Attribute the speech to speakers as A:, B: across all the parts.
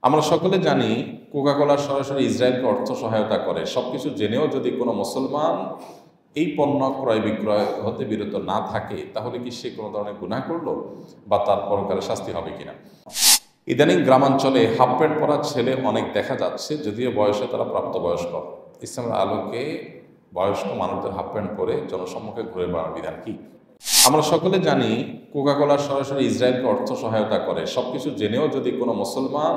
A: আমরা সকলে জানি কোকা-কোলা সরাসরি ইসরায়েলকে অর্থ সহায়তা করে। সবকিছু জেনেও যদি কোনো মুসলমান এই পণ্য ক্রয় বিক্রয় হতে বিরত না থাকে, তাহলে কি সে কোনো ধরনের গুনাহ করলো বা তার পরকালে শাস্তি হবে কিনা? ইদানিং গ্রামাঞ্চলে হাফ প্যান্ট পরা ছেলে অনেক দেখা যাচ্ছে, যদিও বয়সে তারা প্রাপ্তবয়স্ক। ইসলামের আলোকে বয়স্ক মানুষদের হাফ প্যান্ট পরে জনসম্মুখে ঘুরে বেড়ানোর বিধান কি? আমরা সকলে জানি কোকা-কোলা সরাসরি ইসরায়েলকে অর্থ সহায়তা করে। সবকিছু জেনেও যদি কোনো মুসলমান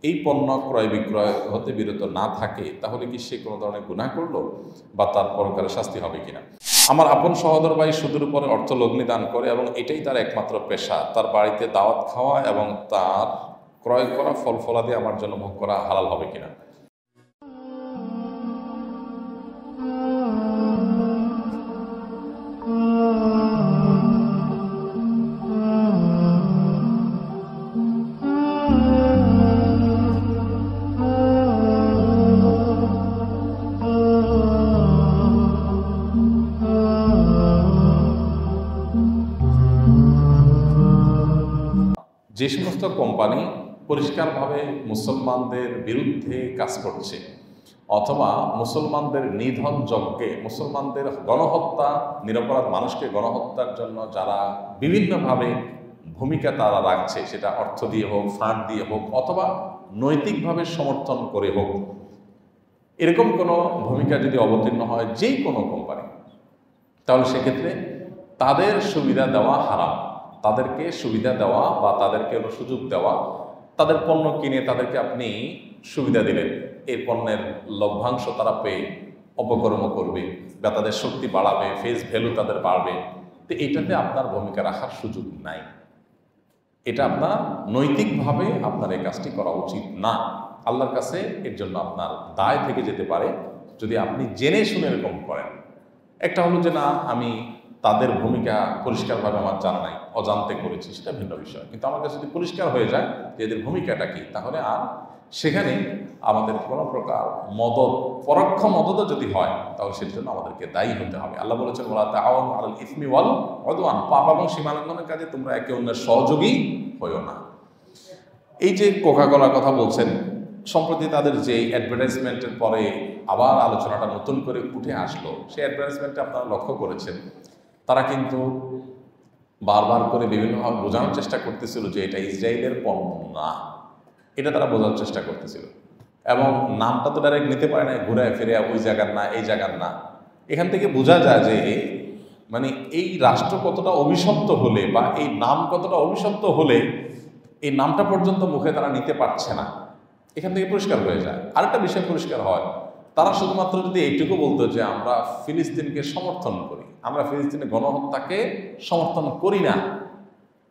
A: এই পণ্য ক্রয় বিক্রয় হতে বিরত না থাকে, তাহলে কি সে কোনো ধরনের গুনাহ করলো বা তার পরকালে শাস্তি হবে কিনা? আমার আপন সহোদর ভাই সুদের উপরে অর্থ লগ্নি দান করে এবং এটাই তার একমাত্র পেশা। তার বাড়িতে দাওয়াত খাওয়া এবং তার ক্রয় করা ফল ফলাদি আমার জন্য ভোগ করা হালাল হবে কিনা? যে সমস্ত কোম্পানি পরিষ্কারভাবে মুসলমানদের বিরুদ্ধে কাজ করছে অথবা মুসলমানদের নিধন যজ্ঞে, মুসলমানদের গণহত্যা, নিরপরাধ মানুষকে গণহত্যার জন্য যারা বিভিন্নভাবে ভূমিকা তারা রাখছে, সেটা অর্থ দিয়ে হোক, ফান্ড দিয়ে হোক অথবা নৈতিকভাবে সমর্থন করে হোক, এরকম কোনো ভূমিকা যদি অবতীর্ণ হয় যেই কোনো কোম্পানি, তাহলে সেক্ষেত্রে তাদের সুবিধা দেওয়া হারাম। তাদেরকে সুবিধা দেওয়া বা তাদেরকে সুযোগ দেওয়া, তাদের পণ্য কিনে তাদেরকে আপনি সুবিধা দিলেন, এই পণ্যের লভ্যাংশ তারা পেয়ে অপকর্ম করবে বা তাদের শক্তি বাড়াবে, ফেস ভ্যালু তাদের বাড়বে, তো এইটাতে আপনার ভূমিকা রাখার সুযোগ নাই। এটা আপনার নৈতিকভাবে আপনার এই কাজটি করা উচিত না। আল্লাহর কাছে এর জন্য আপনার দায় থেকে যেতে পারে যদি আপনি জেনে শুনে এরকম করেন। একটা হলো যে না, আমি তাদের ভূমিকা পরিষ্কারভাবে আমার জানা নাই, অজান্তে করেছি, সেটা ভিন্ন বিষয়। কিন্তু আমার কাছে যদি পরিষ্কার হয়ে যায় যে এদের ভূমিকাটা কি, তাহলে আর সেখানে আমাদের কোনো প্রকার মদদ, পরোক্ষ মদতও যদি হয়, তাহলে সেটার জন্য আমাদেরকে দায়ী হতে হবে। আল্লাহ বলেছেন, ওয়ালা তাআওয়ানু আলাল ইসমি ওয়াল উদওয়ান, পাপ এবং সীমালঙ্ঘনের কাজে তোমরা একে অন্যের সহযোগী হইও না। এই যে কোকা-কোলার কথা বলছেন, সম্প্রতি তাদের যে অ্যাডভার্টাইজমেন্টের পরে আবার আলোচনাটা নতুন করে উঠে আসলো, সেই অ্যাডভার্টাইজমেন্টটা আপনারা লক্ষ্য করেছেন, তারা কিন্তু বারবার করে বিভিন্নভাবে বোঝানোর চেষ্টা করতেছিল যে এটা ইসরায়েলের পণ্য না, এটা তারা বোঝানোর চেষ্টা করতেছিল। এবং নামটা তো ডাইরেক্ট নিতে পারে না, ঘুরায় ফিরে ওই জায়গার না, এই জায়গার না। এখান থেকে বোঝা যায় যে মানে এই রাষ্ট্র কতটা অভিশপ্ত হলে বা এই নাম কতটা অভিশপ্ত হলে এই নামটা পর্যন্ত মুখে তারা নিতে পারছে না। এখান থেকে পরিষ্কার হয়ে যায়। আরেকটা বিষয় পরিষ্কার হয়, তারা শুধুমাত্র যদি এইটুকু বলতো যে আমরা ফিলিস্তিনকে সমর্থন করি, আমরা ফিলিস্তিনের গণহত্যাকে সমর্থন করি না,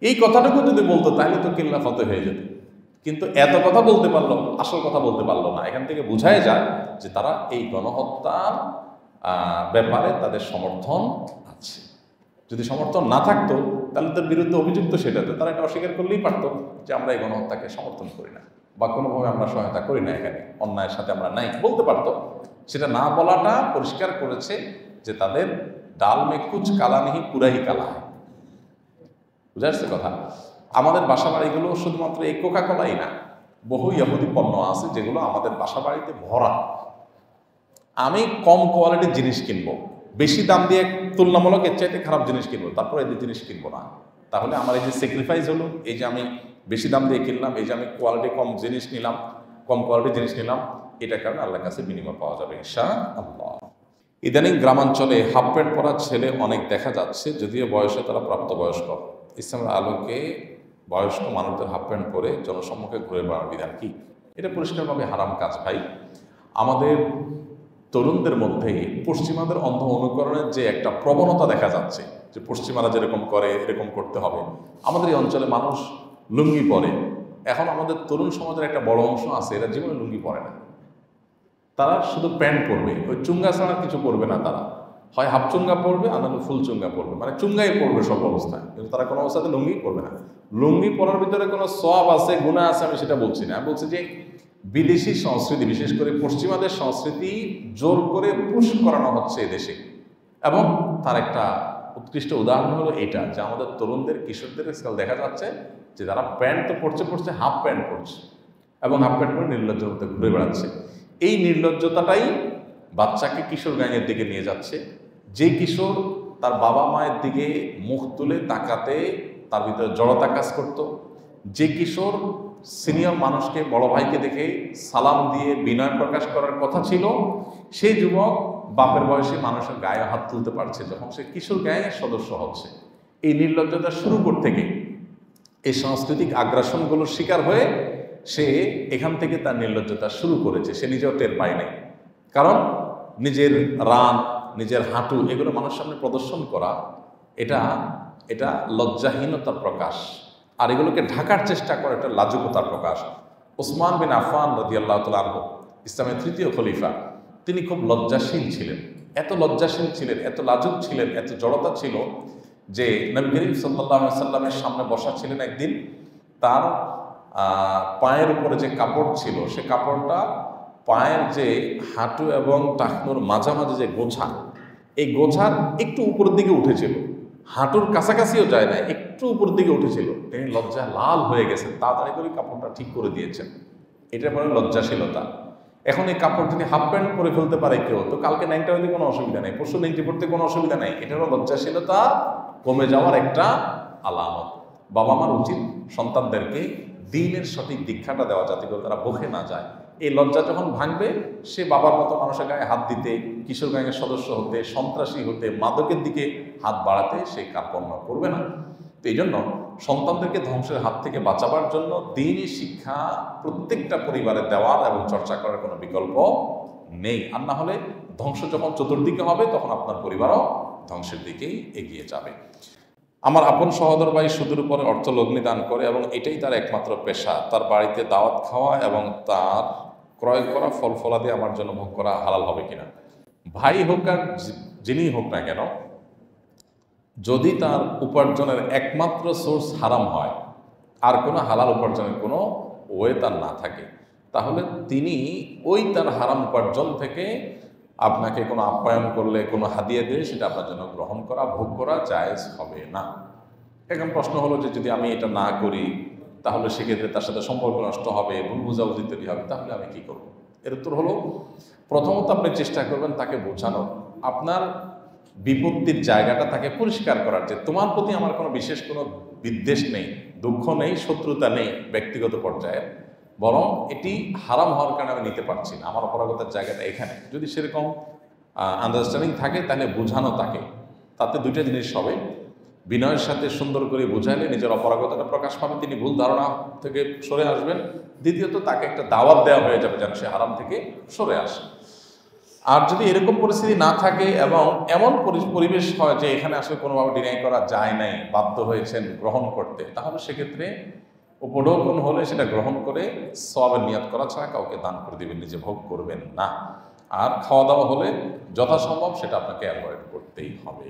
A: এই কথাটুকু যদি বলতো, তাহলে তো কিল্লা ফতে হয়ে যেত। কিন্তু এত কথা বলতে পারলো, আসল কথা বলতে পারলো না। এখান থেকে বোঝাই যায় যে তারা এই গণহত্যার ব্যাপারে তাদের সমর্থন আছে। যদি সমর্থন না থাকতো, তাহলে তার বিরুদ্ধে অভিযুক্ত সেটাতে তারা এটা অস্বীকার করলেই পারতো যে আমরা এই গণহত্যাকে সমর্থন করি না বা কোনোভাবে আমরা সহায়তা করি না, এখানে অন্যায়ের সাথে আমরা নাই, বলতে পারতো। সেটা না বলাটা পরিষ্কার করেছে যে তাদের ডাল মে কুচ কালা নেই, পুরাই কালা হয়। বুঝা যাচ্ছে কথা? আমাদের বাসা বাড়িগুলো শুধুমাত্র এই কোকা-কোলাই না, বহু ইহুদি পণ্য আছে যেগুলো আমাদের বাসা বাড়িতে ভরা। আমি কম কোয়ালিটির জিনিস কিনবো, বেশি দাম দিয়ে তুলনামূলক এর চাইতে খারাপ জিনিস কিনবো, তারপর এই জিনিস কিনবো না। তাহলে আমার এই যে স্যাক্রিফাইস হলো, এই যে আমি বেশি দাম দিয়ে কিনলাম, এই যে আমি কোয়ালিটি কম জিনিস নিলাম, কম কোয়ালিটির জিনিস নিলাম, এটার কারণে আল্লাহর কাছে বিনিময় পাওয়া যাবে ইনশাআল্লাহ। ইদানিং গ্রামাঞ্চলে হাফ প্যান্ট পরা ছেলে অনেক দেখা যাচ্ছে, যদিও বয়সে তারা প্রাপ্তবয়স্ক। ইসলামের আলোকে বয়স্ক মানুষদের হাফ প্যান্ট পরে জনসম্মুখে ঘুরে বেড়ানোর বিধান কি? এটা পরিষ্কারভাবে হারাম কাজ ভাই। আমাদের তরুণদের মধ্যে পশ্চিমাদের অন্ধ অনুকরণের যে একটা প্রবণতা দেখা যাচ্ছে, যে পশ্চিমারা যেরকম করে এরকম করতে হবে। আমাদের এই অঞ্চলে মানুষ লুঙ্গি পরে। এখন আমাদের তরুণ সমাজের একটা বড় অংশ আছে, এরা জীবনে লুঙ্গি পরে না, তারা শুধু প্যান্ট পরবে, ওই চুঙ্গা ছাড়া কিছু পরবে না। তারা হয় হাফ চুঙ্গা পরবে আর নাহলে ফুল চুঙ্গা পরবে, মানে চুঙ্গাই পরবে সব অবস্থায়, কিন্তু তারা কোনো অবস্থাতে লুঙ্গি পরবে না। লুঙ্গি পরার ভিতরে কোনো সওয়াব আছে, গুনাহ আছে, আমি সেটা বলছি না। আমি বলছি যে বিদেশি সংস্কৃতি, বিশেষ করে পশ্চিমাদের সংস্কৃতি জোর করে পুশ করানো হচ্ছে এদেশে। এবং তার একটা উৎকৃষ্ট উদাহরণ হলো এটা, যে আমাদের তরুণদের, কিশোরদের আজকাল দেখা যাচ্ছে যে তারা প্যান্ট তো পরছে, হাফ প্যান্ট পরছে। এবং হাফ প্যান্ট পরে নির্লজ্জের মধ্যে ঘুরে বেড়াচ্ছে। এই নির্লজ্জতাটাই বাচ্চাকে কিশোর গাঙের দিকে নিয়ে যাচ্ছে। যে কিশোর তার বাবা মায়ের দিকে মুখ তুলে তাকাতে তার ভিতরে জড়তা কাজ করত, যে কিশোর সিনিয়র মানুষকে, বড় ভাইকে দেখে সালাম দিয়ে বিনয় প্রকাশ করার কথা ছিল, সেই যুবক বাপের বয়সে মানুষের গায়ে হাত তুলতে পারছে যখন সে কিশোর গ্যাংয়ের সদস্য হচ্ছে। এই নির্লজ্জতা শুরু করতে গিয়ে এই সাংস্কৃতিক আগ্রাসনগুলোর শিকার হয়ে সে এখান থেকে তার নির্লজ্জতা শুরু করেছে। সে নিজেও টের পায় নাই, কারণ নিজের রান, নিজের হাঁটু এগুলো মানুষের সামনে প্রদর্শন করা এটা লজ্জাহীনতার প্রকাশ, আর এগুলোকে ঢাকার চেষ্টা করা এটা লাজুকতার প্রকাশ। ওসমান বিন আফফান রাদিয়াল্লাহু তাআলা আনহু, ইসলামের তৃতীয় খলিফা, তিনি খুব লজ্জাশীল ছিলেন। এত লজ্জাশীল ছিলেন, এত লাজুক ছিলেন, এত জড়তা ছিল যে নবী করিম সাল্লাল্লাহু আলাইহি সাল্লামের সামনে বসা ছিলেন একদিন, তার পায়ের উপরে যে কাপড় ছিল সে কাপড়টা পায়ের যে হাঁটু এবং টাকনুর মাঝামাঝি যে গোছা, এই গোছার একটু উপরের দিকে উঠেছিল, হাঁটুর কাছাকাছিও যায় না, একটু উপরের দিকে উঠেছিল। তিনি লজ্জায় লাল হয়ে গেছেন, তাড়াতাড়ি করে কাপড়টা ঠিক করে দিয়েছেন। এটা বলে লজ্জাশীলতা। এখন এই কাপড় যদি হাফ প্যান্ট পরে ফেলতে পারে কেউ, তো কালকে নাইনটা হইতে কোনো অসুবিধা নেই, পরশু নাইনটি পড়তে কোনো অসুবিধা নেই। এটা হলো লজ্জাশীলতা কমে যাওয়ার একটা আলামত। বাবা মার উচিত সন্তানদেরকে দ্বীনের সঠিক দীক্ষাটা দেওয়া, যাতে করে তারা বকে না যায়। এই লজ্জা যখন ভাঙবে, সে বাবার মতো মানুষের গায়ে হাত দিতে, কিশোর গ্যাংয়ের সদস্য হতে, সন্ত্রাসী হতে, মাদকের দিকে হাত বাড়াতে সে কার্পণ্য করবে না। তো এই জন্য সন্তানদেরকে ধ্বংসের হাত থেকে বাঁচাবার জন্য দ্বীনি শিক্ষা প্রত্যেকটা পরিবারে দেওয়ার এবং চর্চা করার কোনো বিকল্প নেই। আর না হলে ধ্বংস যখন চতুর্দিকে হবে, তখন আপনার পরিবারও ধ্বংসের দিকেই এগিয়ে যাবে। আমার আপন সহোদর ভাই সুদের উপরে অর্থ লগ্নি দান করে এবং এটাই তার একমাত্র পেশা। তার বাড়িতে দাওয়াত খাওয়া এবং তার ক্রয় করা ফল ফলাদি আমার জন্য ভোগ করা হালাল হবে কিনা? ভাই হোক আর যিনি হোক না কেন, যদি তার উপার্জনের একমাত্র সোর্স হারাম হয়, আর কোনো হালাল উপার্জনের কোনো ওয়ে তার না থাকে, তাহলে তিনি ওই তার হারাম উপার্জন থেকে আপনাকে কোনো আপ্যায়ন করলে, কোনো হাদিয়া দিয়ে সেটা আপনার জন্য গ্রহণ করা, ভোগ করা জায়েজ হবে না। এখন প্রশ্ন হলো যে যদি আমি এটা না করি, তাহলে সেক্ষেত্রে তার সাথে সম্পর্ক নষ্ট হবে, ভুল বুঝাবুঝি তৈরি হবে, তাহলে আমি কি করব? এর উত্তর হলো, প্রথমত আপনি চেষ্টা করবেন তাকে বোঝানোর, আপনার বিপত্তির জায়গাটা তাকে পরিষ্কার করার, যে তোমার প্রতি আমার কোনো বিশেষ কোনো বিদ্বেষ নেই, দুঃখ নেই, শত্রুতা নেই ব্যক্তিগত পর্যায়ে, বরং এটি হারাম হওয়ার কারণে আমি নিতে পারছি না, আমার অপরাগতার জায়গাটা এখানে। যদি সেরকম আন্ডারস্ট্যান্ডিং থাকে, তাহলে বোঝানো তাকে, তাতে দুইটা জিনিস হবে। বিনয়ের সাথে সুন্দর করে বোঝাইলে নিজের অপরাগতাটা প্রকাশ পাবে, তিনি ভুল ধারণা থেকে সরে আসবেন। দ্বিতীয়ত তাকে একটা দাওয়াত দেওয়া হয়ে যাবে যেন সে হারাম থেকে সরে আসে। আর যদি এরকম পরিস্থিতি না থাকে এবং এমন পরিবেশ হয় যে এখানে আসলে কোনোভাবে ডিনাই করা যায় নাই, বাধ্য হয়েছেন গ্রহণ করতে, তাহলে সেক্ষেত্রে উপঢৌকন হলে সেটা গ্রহণ করে সওয়াবের নিয়ত করা ছাড়া কাউকে দান করে দিবেন, নিজে ভোগ করবেন না। আর খাওয়া দাওয়া হলে যথাসম্ভব সেটা আপনাকে অ্যাভয়েড করতেই হবে।